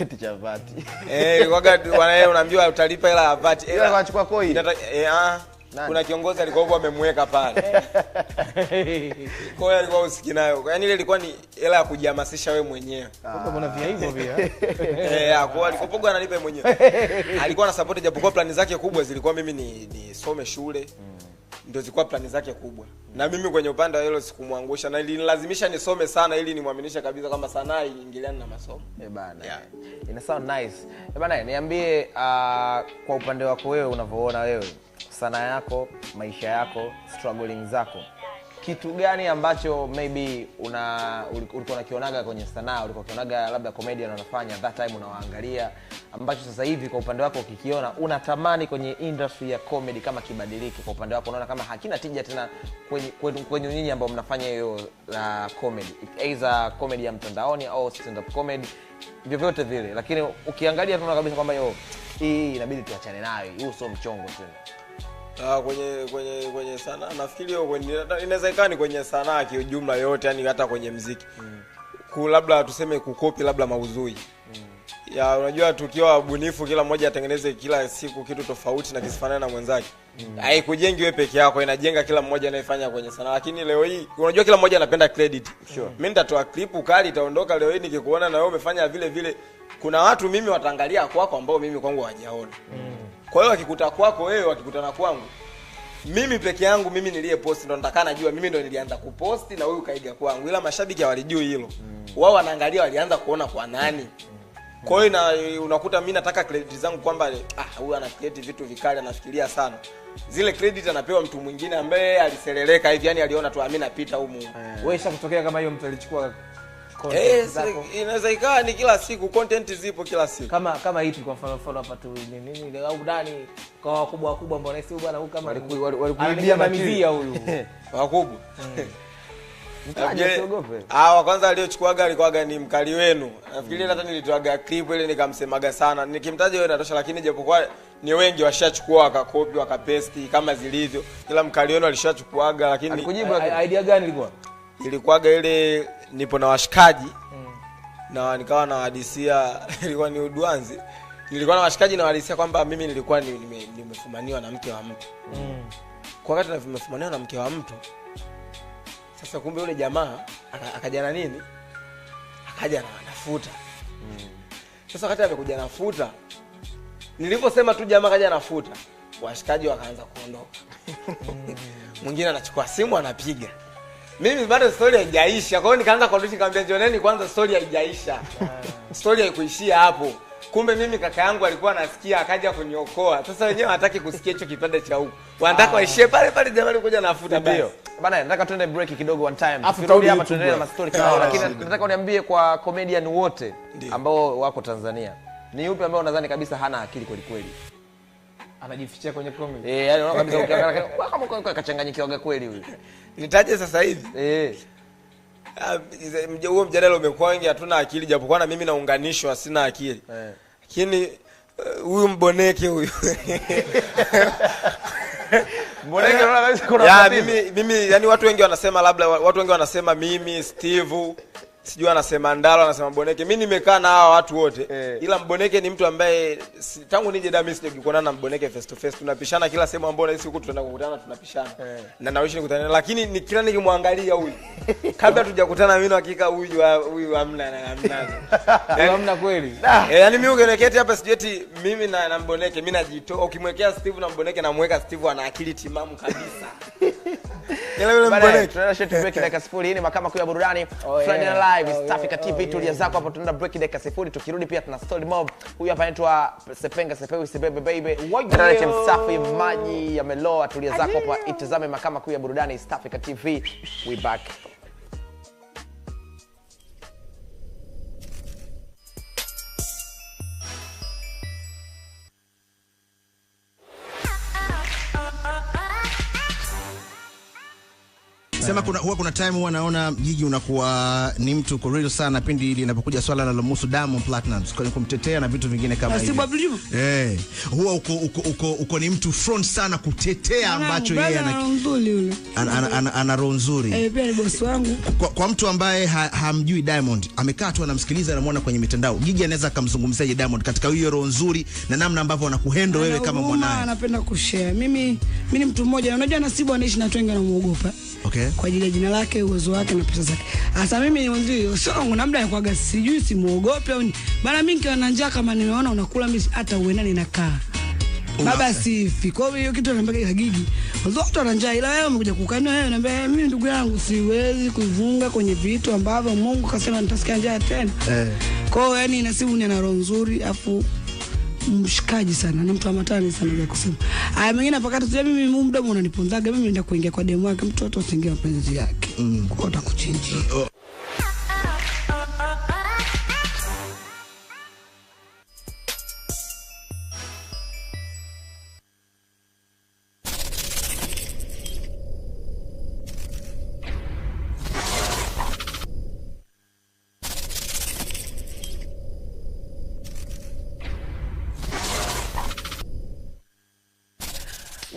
eti chapati. Wanae unaambiwa utalipa hela ya VAT. Ila wanachukua koi. Kuna kiongozi alikuwa amemweka pale. Kwa hiyo alikuwa usikinayo. Yaani ile ilikuwa ni hela ya kujihamasisha wewe mwenyewe. Kumbe kuna vya hivyo pia. Kwa alikopoga analipa mwenyewe. Alikuwa na support japokuwa plani zake kubwa zilikuwa mimi nisome shule. Ndio zilikuwa plani zake kubwa. Na mimi kwenye upande wa hilo sikumwangusha na ilinilazimisha nisome sana ili nimwaminishe kabisa kwamba sanaa iingiliane na masomo. Bana. Yeah. Ina sound nice. Bana, niambie kwa upande wako wewe unavyoona wewe sanaa yako, maisha yako, struggling zako. Kitu gani ambacho maybe ulikuwa unakionaga kwenye sanaa, ulikuwa ukionaga labda comedian wanafanya that time unawaangalia ambacho sasa hivi kwa upande wako ukikiona unatamani kwenye industry ya comedy kama kibadilike kwa upande wako unaona kama hakina tija tena kwenye nyinyi ambao mnafanya hiyo comedy, either comedy ya mtandaoni au stand up comedy, vyovyote vile, lakini ukiangalia tunaona kabisa kwamba hii inabidi tuachane nayo, huu sio mchongo tena. Kwenye sanaa nafikiri inaweza ikani kwenye sanaa kwa ujumla yote, yani hata kwenye muziki. Labda tuseme kukopi labda maudhui. Ya unajua tukiwa wabunifu kila mmoja atengeneze kila siku kitu tofauti na kisifanane na mwenzake. Haikujengi wewe peke yako, inajenga kila mmoja anayefanya kwenye sanaa. Lakini leo hii unajua kila mmoja anapenda credit. Mimi nitatoa clip kali itaondoka leo hii nikikuona na wewe umefanya vile vile. Kuna watu mimi wataangalia kwako ambao mimi kwangu hawajaona. Kwa hiyo wakikuta kwako wewe, wakikutana kwangu, mimi peke yangu mimi niliye post ndo nitakana najua mimi ndo nilianza kupost na wewe ukaiga kwangu. Ila mashabiki hawalijui hilo. Wao wanaangalia walianza kuona kwa nani. Kwa hiyo unakuta mimi nataka credit zangu kwamba huyu ana create vitu vikali anafikiria sana. Zile credit anapewa mtu mwingine ambaye aliseleleka hivi, yani aliona tu mimi napita humu. Wewe kutokea kama hiyo mtu alichukua inaweza ikawa ni kila siku, content zipo kila siku. Kama hivi kwa mfano hapa tu nini au ndani kwa wakubwa ambao naisi bwana huyu kama walikuibia mamizia huyu. Wakubwa. Mtaje usiogope. Wa kwanza aliochukuaga alikuwaga ni mkali wenu. Nafikiri hata nilitoaga clip ile nikamsemaga sana. Nikimtaja wewe natosha, lakini japokuwa ni wengi washachukua wakakopi wakapaste kama zilivyo. Kila mkali wenu alishachukuaga, lakini alikujibu idea gani ilikuwa? Ilikuwaga ile nipo na washikaji na nikawa na hadisia ilikuwa ni udwanzi. Nilikuwa na washikaji na hadisia kwamba mimi nilikuwa nimefumaniwa na mke wa mtu. Kwa wakati nimefumaniwa na mke wa mtu, sasa kumbe yule jamaa akaja na nini? Akaja na nafuta. Sasa wakati amekuja nafuta, niliposema tu jamaa akaja nafuta, washikaji wakaanza kuondoka. Mwingine anachukua simu anapiga. Mimi bado story haijaisha. Kwa hiyo nikaanza kurudisha, nikamwambia Joneni kwanza story haijaisha. Story haikuishia hapo. Kumbe mimi kaka yangu alikuwa anasikia akaja kuniokoa. Sasa wenyewe hataki kusikia hicho kipande cha huko. Wanataka waishie pale jamaa alikuja nafuta ndio. Bana, nataka tuende break kidogo one time. Turudi hapa tuendelee na story kama, lakini nataka uniambie kwa comedian wote ambao wako Tanzania, ni yupi ambao unadhani kabisa hana akili kweli kweli? Anajifichia kwenye comedy. Yani unaona kabisa ukiangalia kama kachanganyikiwa kweli huyu. Nitaje sasa hivi? Huo mjadala umekuwa wengi, hatuna akili japokuwa na mimi naunganishwa sina akili. Lakini huyu mboneke huyu. Mboneke unaona kabisa kuna mimi yani watu wengi wanasema mimi Steve, sijui anasema Ndalo, anasema Mboneke. Mimi nimekaa na hawa watu wote. Ila Mboneke ni mtu ambaye tangu nije Damis nikikutana na Mboneke face to face tunapishana kila sehemu ambapo nahisi huko tutaenda kukutana tunapishana. Na nawishi nikutane, lakini nikila nikimwangalia huyu kabla tujakutana mimi hakika huyu hamna. Hamna kweli. Yaani mimi ungeneketi hapa sijeti mimi na Mboneke, mimi najitoa. Ukimwekea Steve na Mboneke namweka Steve ana akili timamu kabisa. Yule Mboneke. Tunaenda short break dakika 0. Hii ni makama kuu ya burudani. Friday Live East Africa TV. Tulia zako hapo, tunaenda break dakika 0. Tukirudi pia tuna story mob. Huyu hapa anaitwa Sepenga Sepewi Sebebe baby. Ndio msafi maji yameloa. Tulia zako hapa, itazame makama kuu ya burudani East Africa TV. We back. Sema kuna time huwa naona Gigi unakuwa ni mtu kwa real sana pindi linapokuja swala la Musu Diamond Platnumz kwa kumtetea na vitu vingine kama hivi. Huwa uko ni mtu front sana kutetea ambacho yeye ana roho nzuri. Pia ni boss wangu. Kwa mtu ambaye hamjui Diamond, amekaa tu anamsikiliza anamuona kwenye mitandao, Gigi anaweza kumzungumziaje Diamond katika hiyo roho nzuri na namna ambavyo anakuhandle wewe kama mwanae? Anapenda kushare. Mimi ni mtu mmoja, unajua Nasibu anaishi na watu wengi wanamuogopa. Okay. Kwa ajili ya jina lake, uwezo wake na pesa zake. Sasa mimi ni mzee, sio kuna muda ya kuaga sijui simuogope au bana, mimi nikiwa na njaa kama nimeona unakula mimi hata uendani nakaa. Baba sifi. Kwa hiyo kitu anambia Gigi, watu wana njaa ila wewe umekuja kukania wewe, anambia mimi ndugu yangu siwezi kuvunga kwenye vitu ambavyo Mungu kasema nitasikia njaa tena. Kwa hiyo yani Nasibu ni ana roho nzuri afu mshikaji sana, ni mtu wa matani sana ya kusema. Mwingine pakati tu mimi mdomo unaniponzaga, mimi nenda kuingia kwa demu yake, mtoto usiingie mapenzi yake. Kwa utakuchinjia.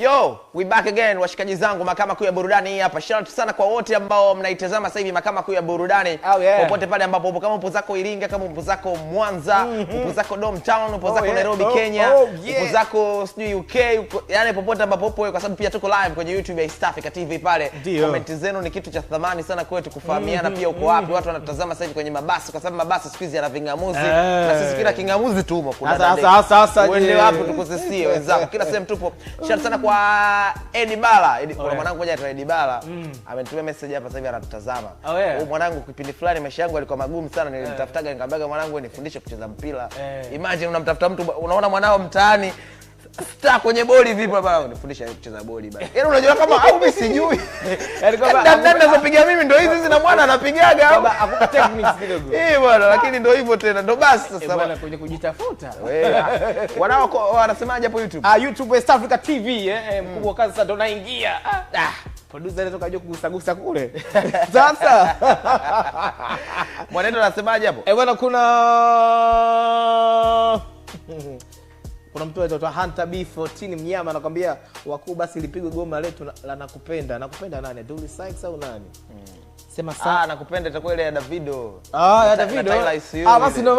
Yo, we back again washikaji zangu, Mahakama Kuu ya Burudani hii hapa. Shout out sana kwa wote ambao mnaitazama sasa hivi Mahakama Kuu ya Burudani. Popote pale ambapo upo, kama upo zako Iringa, kama upo zako Mwanza, upo zako Domtown, upo zako Nairobi, Kenya, upo zako sijui UK, yani popote ambapo upo, kwa sababu pia tuko live kwenye YouTube ya East Africa TV pale. Comment zenu ni kitu cha thamani sana kwetu kufahamiana pia uko wapi. Watu wanatazama sasa hivi kwenye mabasi, kwa sababu mabasi siku hizi yana vingamuzi na sisi kila kingamuzi tumo. Kuna sasa uende wapi tukusisie wenzako, kila sehemu tupo. Shout sana kwa Eddie Bala. Kuna mwanangu mmoja anaitwa Eddie Bala. Amenitumia message hapa sasa hivi anatutazama. Huyu mwanangu kipindi fulani maisha yangu yalikuwa magumu sana, nilimtafutaga nikamwambia mwanangu nifundishe kucheza mpira. Imagine unamtafuta mtu, unaona mwanao mtaani star kwenye boli vipi baba, nifundisha kucheza boli bana. Yaani unajua kama au mimi sijui. Yaani kwamba ninazopiga mimi ndio hizi na mwana anapigaga baba, akupa techniques kidogo. Bwana, lakini ndio hivyo tena, ndio basi sasa bwana kwenye kujitafuta. Wanao wanasemaje hapo YouTube? YouTube West Africa TV mkubwa kazi sasa ndo naingia. Producer anaweza kujua kugusa kule. Sasa mwaneto anasemaje hapo? Bwana kuna mtu anaitwa Hunter B14 mnyama anakuambia wakuu basi lipigwe goma letu la nakupenda. Nakupenda nani? Dully Sykes au nani? Sema sana. Nakupenda itakuwa ile ya Davido. Ya Davido. Basi ndo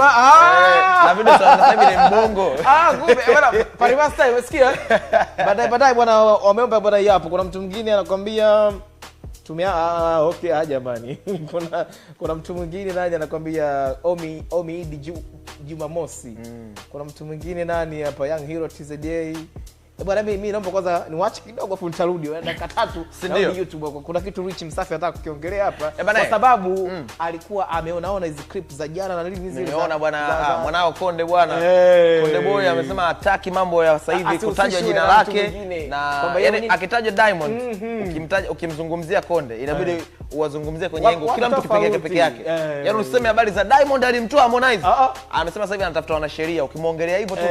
Davido sasa hivi ni mbongo. Kumbe bwana Parimasta umesikia? Baadaye bwana wameomba bwana hapo. Kuna mtu mwingine anakuambia okay jamani. Kuna mtu mwingine nani anakuambia Omi Idi Jumamosi. Kuna mtu mwingine nani hapa Young Hero TZA. Bwana mimi naomba kwanza niwatch kidogo afu nitarudi dakika 3 na YouTube. Kuna kitu Rich Msafi anataka kukiongelea hapa kwa sababu alikuwa ameona hizo clips za jana na nini hizi. Nimeona bwana mwanao Konde bwana. Konde Boy amesema hataki mambo ya sasa hivi kutajwa jina lake, na yani akitaja Diamond ukimzungumzia Konde inabidi uwazungumzie kwenye engo kila mtu peke yake. Yaani useme habari za Diamond alimtoa Harmonize. Anasema sasa hivi anatafuta wanasheria, ukimwongelea hivyo tu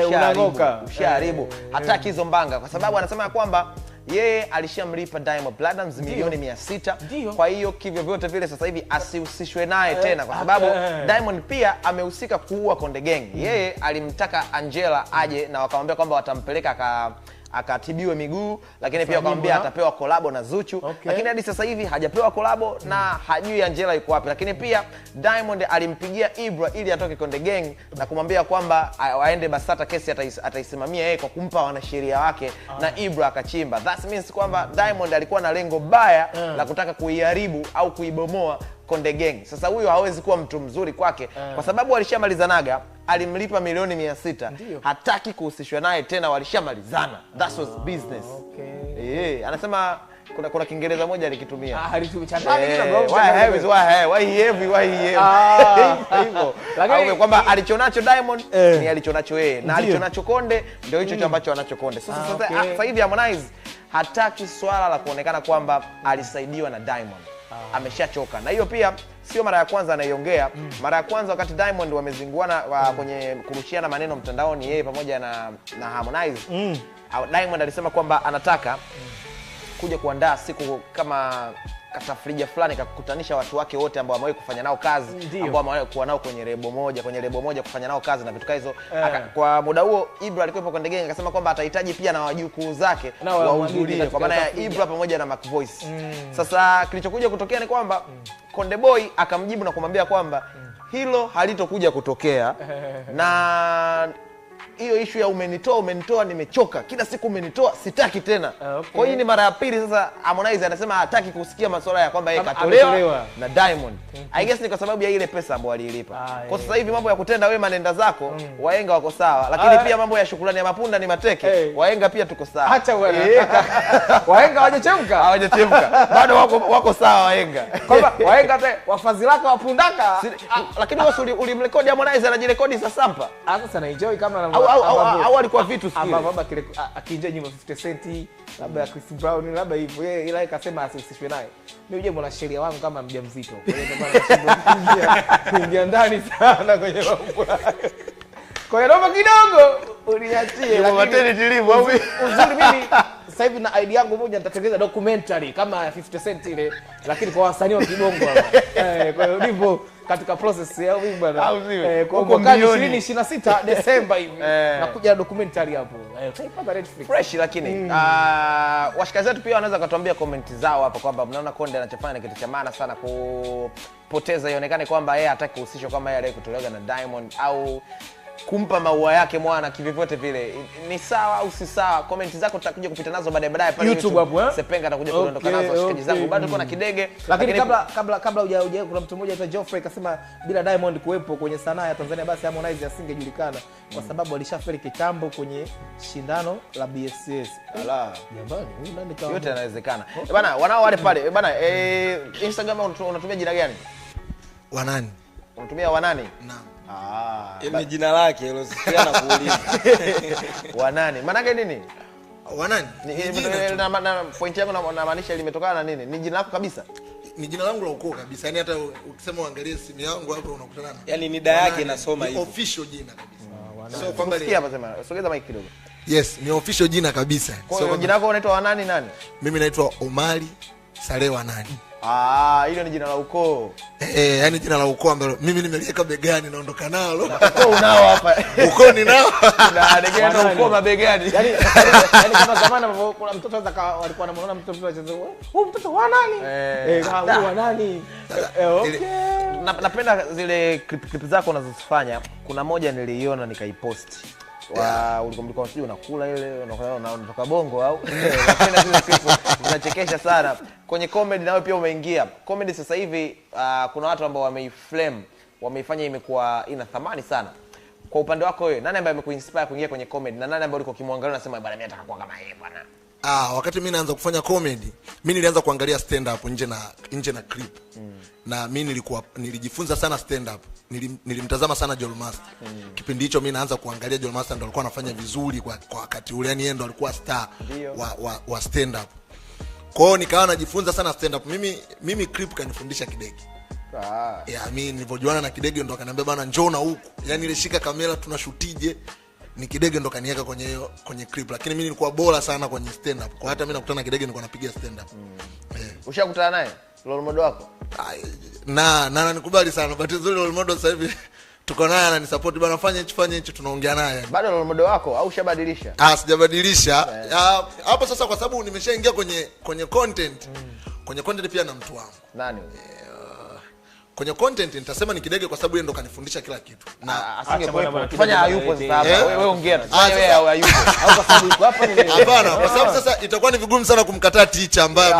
ushaharibu. Hataki hizo kwa sababu anasema kwamba yeye alishamlipa Diamond Platnumz milioni 600. Kwa hiyo kivyo vyote vile sasa hivi asihusishwe naye tena, kwa sababu Diamond pia amehusika kuua Konde Gang. Yeye alimtaka Angela aje na wakamwambia kwamba watampeleka akatibiwe miguu, lakini pia wakamwambia atapewa kolabo na Zuchu. Lakini hadi sasa hivi hajapewa kolabo na hajui Angela yuko wapi. Lakini pia Diamond alimpigia Ibra ili atoke Konde Gang na kumwambia kwamba aende Basata, kesi ataisimamia yeye kwa kumpa wanasheria wake na Ibra akachimba. That means kwamba Diamond alikuwa na lengo baya la kutaka kuiharibu au kuibomoa Konde Gang. Sasa huyo hawezi kuwa mtu mzuri kwake kwa sababu alishamalizanaga, alimlipa milioni 600. Hataki kuhusishwa naye tena, walishamalizana. That was business. Anasema kuna Kiingereza moja alikitumia. Why heavy. Lakini kwamba alichonacho Diamond ni alichonacho yeye na alichonacho Konde ndio hicho ambacho anacho Konde. Sasa hivi Harmonize hataki swala la kuonekana kwamba alisaidiwa na Diamond. Ameshachoka. Na hiyo pia sio mara ya kwanza anaiongea. Mara ya kwanza wakati Diamond wamezinguana kwenye kurushiana maneno mtandaoni yeye pamoja na Harmonize. Diamond alisema kwamba anataka kuja kuandaa siku kama katafrija fulani kakukutanisha watu wake wote ambao wamewahi kufanya nao kazi, ambao wamewahi kuwa nao kwenye lebo moja kufanya nao kazi na vitu hizo. Kwa muda huo Ibra alikuwa Konde Gang akasema kwamba atahitaji pia na wajukuu zake wahudhurie, kwa maana ya Ibra pamoja na Mac Voice. Sasa kilichokuja kutokea ni kwamba Konde Boy akamjibu na kumwambia kwamba hilo halitokuja kutokea na hiyo issue ya umenitoa nimechoka, kila siku umenitoa, sitaki tena. Kwa hiyo ni mara ya pili sasa Harmonize anasema hataki kusikia masuala ya kwamba yeye katolewa na Diamond. I guess ni kwa sababu ya ile pesa ambayo alilipa. Kwa sasa hivi mambo ya kutenda wema nenda zako, wahenga wako sawa, lakini pia mambo ya shukrani ya mapunda ni mateke, wahenga pia tuko sawa. Acha wewe. Wahenga hawajachemka. Bado wako sawa wahenga. Kwamba wahenga wafadhilaka wapundaka. Lakini wewe ulimrekodi Harmonize anajirekodi sasa sampa. Sasa na enjoy kama au alikuwa vitu sikile baba kile akienjoy nyimbo 50 Cent labda ya Chris Brown labda hivyo, yeye ila akasema asisishwe naye. Mimi uje mwanasheria wangu kama mjamzito, kwa hiyo bwana kuingia ndani sana kwenye mambo. Kwa hiyo naomba kidogo uniachie, maternity leave au uzuri mimi sasa hivi na idea yangu moja nitatengeneza documentary kama 50 Cent ile, lakini kwa wasanii wa kibongo hapa. Kwa hiyo ndivyo katika process ya hivi bwana. Kwa mwaka 2026 Desemba hivi nakuja documentary hapo. Utaipata Netflix. Fresh lakini washikaji wetu pia wanaweza kutuambia comment zao hapa kwamba mnaona Konde anachofanya kitu cha maana sana kupoteza ionekane kwamba yeye hataki kuhusishwa kama yeye aliyekutolewa na Diamond au kumpa maua yake mwana kivyote vile. Ni sawa au si sawa? Comment zako tutakuja kupita nazo baadaye pale YouTube hapo. Sepenga atakuja kuondoka nazo washikaji zangu. Bado tuko na kidege. Lakini kabla huja kuna mtu mmoja anaitwa Geoffrey akasema bila Diamond kuwepo kwenye sanaa ya Tanzania basi Harmonize asingejulikana kwa sababu alishafeli kitambo kwenye shindano la BSS. Ala, jamani, huyu nani kama yote yanawezekana. Bwana wanao wale pale. Bwana Instagram unatumia jina gani? Wanani? Unatumia Wanani? Naam. Ni jina lake hilo sikiana kuuliza. Wanani? Maana yake nini? Wanani? Na point yangu na maanisha limetokana na nini? Ni jina lako kabisa? Ni jina langu la ukoo kabisa. Yaani hata ukisema uangalie simu yangu hapo unakutana na. Yaani nida yake inasoma hivyo. Official jina kabisa. So kwamba sikia hapa sema, sogeza mic kidogo. Yes, ni official jina kabisa. So jina lako unaitwa Wanani nani? Mimi naitwa Omari Saleh Wanani. Hilo ni jina la ukoo. Yaani jina la ukoo ambalo mimi nimeliweka begani naondoka nalo. Ukoo unao hapa. Ukoo ninao. Na ndio ukoo mabegani. Yaani kama zamani ambapo kuna mtoto walikuwa wanamuona mtoto anacheza, "Huyu mtoto Wanani?" Huyu Wanani. Okay. Napenda zile clip zako unazozifanya. Kuna moja niliiona nikaipost. Ulikuwa unakula ile unatoka Bongo au napenda zile clip zinachekesha sana. Kwenye comedy nawe pia umeingia comedy sasa hivi. Kuna watu ambao wameiflame, wameifanya imekuwa ina thamani sana. Kwa upande wako wewe, nani ambaye amekuinspire kuingia kwenye comedy na nani ambaye ulikuwa ukimwangalia unasema bwana mimi nataka kuwa kama yeye bwana? Wakati mimi naanza kufanya comedy, mimi nilianza kuangalia stand up nje na clip. Na mimi nilijifunza sana stand up. Nilimtazama sana Joel Master. Kipindi hicho mimi naanza kuangalia Joel Master ndo alikuwa anafanya vizuri kwa wakati ule, yani yeye ndo alikuwa star wa stand up. Kwa hiyo nikawa najifunza sana stand up. Mimi clip kanifundisha Kidege. Mimi nilipojuana na Kidege ndo akaniambia bana njoo na huku. Yaani ile shika kamera tunashutije. Ni Kidege ndo kaniweka kwenye clip, lakini mimi nilikuwa bora sana kwenye stand up. Kwa hata mimi nakutana na Kidege nilikuwa napiga stand up. Ushakutana naye? Role model wako? Na nikubali sana. But zile role model sasa hivi tuko naye ananisupport bana, fanya hicho tunaongea naye. Bado role model wako au ushabadilisha? Sijabadilisha. Hapo sasa kwa sababu nimeshaingia kwenye content. Kwenye content pia na mtu wangu. Nani? Kwenye content nitasema ni Kidege kwa sababu yeye ndo kanifundisha kila kitu. Na asingekuwepo tufanya hayupo sasa hapa. Wewe ongea tufanye wewe hayupo. Au kwa sababu yuko hapa ni hapana, kwa sababu sasa itakuwa ni vigumu sana kumkataa teacher ambaye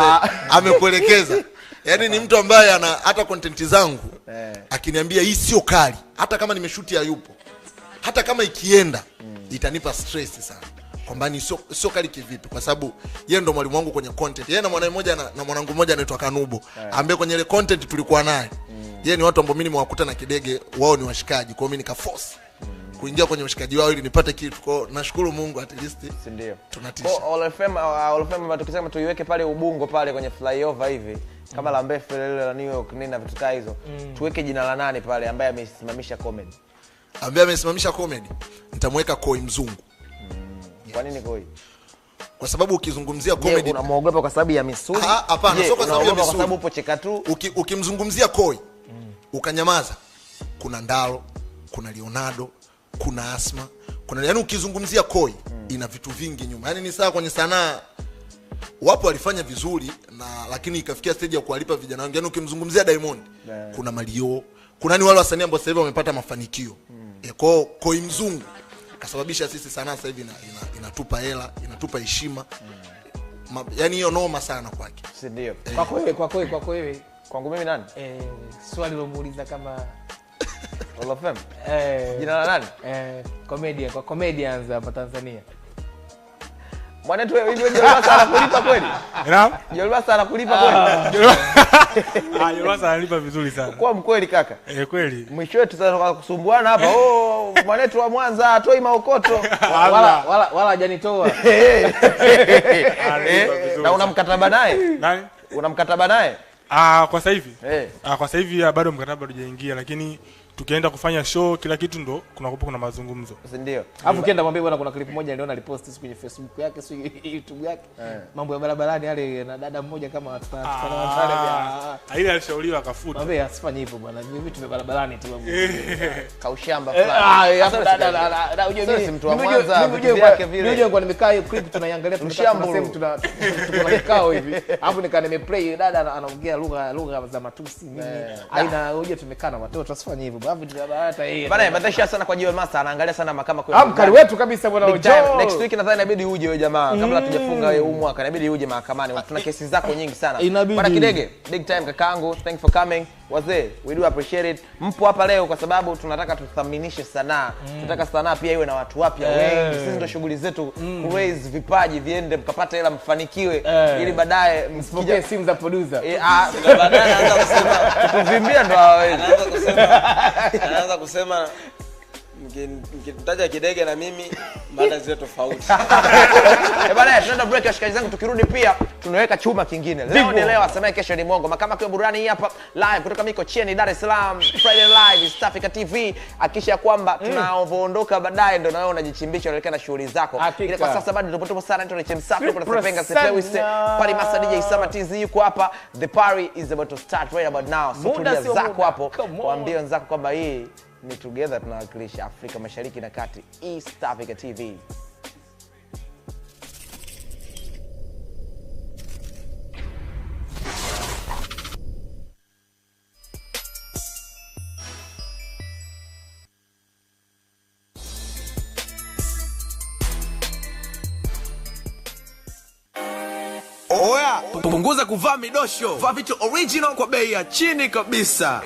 amekuelekeza. Yaani ni mtu ambaye ana hata content zangu akiniambia hii sio kali, hata kama nimeshuti hayupo. Hata kama ikienda itanipa stress sana. Kwamba ni sio kali kivipi, kwa sababu yeye ndo mwalimu wangu kwenye content. Yeye na mwanae mmoja na mwanangu mmoja anaitwa Kanubo, ambaye kwenye ile content tulikuwa naye. Yeye ni watu ambao mimi nimewakuta na Kidege, wao ni washikaji. Kwa hiyo mimi nikaforce kuingia kwenye ushikaji wao ili nipate kitu. Kwa hiyo nashukuru Mungu at least. Si ndio? Tunatisha. Kwa All FM tukisema tuiweke pale Ubungo pale kwenye flyover hivi kama la Mbefe ile la New York nini na vitu kama hizo. Tuweke jina la nani pale ambaye amesimamisha comedy? Ambaye amesimamisha comedy, nitamweka Koi Mzungu. Kwa nini Koi? kwa sababu ukizungumzia comedy unamuogopa kwa sababu ya misuli. Hapana, sio kwa sababu ya misuli, kwa sababu upo cheka tu. Ukimzungumzia Koi ukanyamaza, kuna Ndaro, kuna Leonardo, kuna Asma, kuna yani ukizungumzia Koi ina vitu vingi nyuma. Yani ni sawa kwenye sanaa wapo walifanya vizuri na lakini ikafikia stage ya kuwalipa vijana wengi. Yani ukimzungumzia Diamond, kuna Mario, kuna ni wale wasanii ambao sasa hivi wamepata mafanikio. Koi mzungu kasababisha sisi sanaa sasa hivi inatupa hela, inatupa heshima. Yani hiyo noma sana kwake. Si ndio? Kwako wewe. Kwangu mimi nani? Swali lomuuliza kama All of them. Jina la nani? Comedian, kwa comedians hapa Tanzania. Mwanetu wewe hivi Jolbasa anakulipa kweli? Naam. Jolbasa anakulipa kweli? Jolbasa analipa vizuri sana. Kwa mkweli kaka. Kweli. Mwisho wetu sasa kusumbuana hapa. Mwanetu wa Mwanza atoi maokoto. Wala hajanitoa. Na una mkataba naye? Nani? Una mkataba naye? Kwa sasa hivi. Kwa sasa hivi bado mkataba hujaingia, lakini tukienda kufanya show kila kitu ndo kuna mazungumzo. Ndio. Alafu kienda mwambie bwana, kuna clip moja niliona alipost kwenye Facebook yake, sio YouTube yake. Mambo ya barabarani yale na dada mmoja kama tutafanya wale vya. Ile alishauriwa akafuta. Mwambie asifanye hivyo bwana. Ni vitu vya barabarani tu babu. Kaushamba fulani. Dada unajua mimi mtu wa Mwanza vitu vyake vile. Mimi nilikuwa nimekaa hiyo clip tunaiangalia, tunasema tuna kikao hivi. Alafu nikaa nimeplay dada anaongea lugha za matusi. Mimi aina hoja tumekaa na watoto, asifanye hivyo. Bana badasha sana kwa Joel Master, anaangalia sana mahakama kwa. Mkali wetu kabisa bwana Ojo. Next week nadhani inabidi uje wewe jamaa. Kabla tujafunga huu mwaka inabidi uje mahakamani. Tuna kesi zako nyingi sana. Bwana Kidege, big time kakaangu. Thanks for coming. Wazee, we do appreciate it. Mpo hapa leo kwa sababu tunataka tuthaminishe sanaa. Tunataka sanaa pia iwe na watu wapya wengi. Sisi ndio shughuli zetu ku raise vipaji viende mkapata hela mfanikiwe ili baadaye msipokee simu za producer. Baadaye anaanza kusema tuvimbia ndo hawezi. Anaanza kusema mkitaja Kidege na mimi mada zetu tofauti. Bana tunaenda break ya shikaji zangu, tukirudi pia tunaweka chuma kingine. Leo ni leo, asemaye kesho ni Mongo. Makama kwa burudani hii hapa live kutoka Mikocheni, Dar es Salaam. Friday live East Africa TV. Hakisha kwamba tunaoondoka baadaye ndio na wewe unajichimbisha unaelekea na shughuli zako. Ile kwa sasa bado tupo sana ndio chemsafi kuna Sepenga Sepewise. Pali Master DJ Isama TZ yuko hapa. The party is about to start right about now. So tulia zako hapo. Waambie wenzako kwamba hii ni together tunawakilisha Afrika Mashariki na Kati, East Africa TV. Oya, punguza kuvaa midosho. Vaa vitu original kwa bei ya chini kabisa.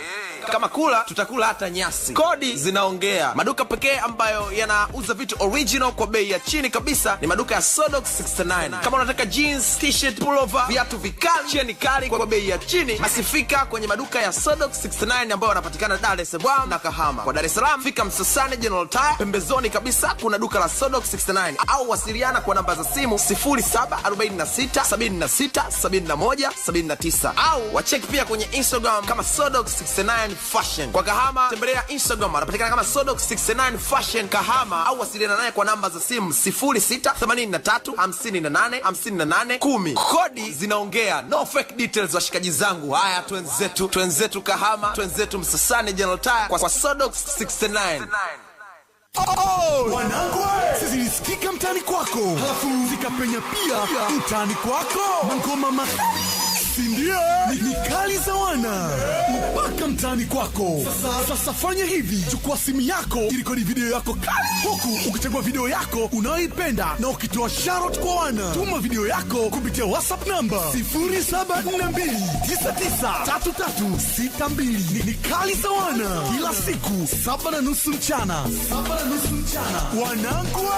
Kama kula tutakula hata nyasi. Kodi zinaongea. Maduka pekee ambayo yanauza vitu original kwa bei ya chini kabisa ni maduka ya Sodox 69. Kama unataka jeans, t-shirt, pullover, viatu vikali, cheni kali kwa bei ya chini, basi fika kwenye maduka ya Sodox 69 ambayo yanapatikana Dar es Salaam na Kahama. Kwa Dar es Salaam fika Msasani General Tire, pembezoni kabisa kuna duka la Sodox 69 au wasiliana kwa namba za simu 0746 76 71 79 au wacheck pia kwenye Instagram kama Sodox 69 Fashion. Kwa Kahama tembelea Instagram, anapatikana kama Sodox 69 Fashion Kahama au wasiliana naye kwa namba za simu 0683 58 58 10. Kodi zinaongea, no fake details washikaji zangu. Haya twenzetu Kahama, twenzetu Msasani General Tire kwa Sodox 69. Wanangu, sisi nisikika mtani kwako, halafu zikapenya pia mtani kwako. Mangoma sindio ni kali za wana mpaka mtani kwako. Sasa fanya hivi, chukua simu yako, irekodi video yako kali, huku ukichagua video yako unayoipenda na ukitoa shoutout kwa wana. Tuma video yako kupitia WhatsApp namba 0742993362. Ni kali za wana, kila siku 7:30 mchana. Wanangu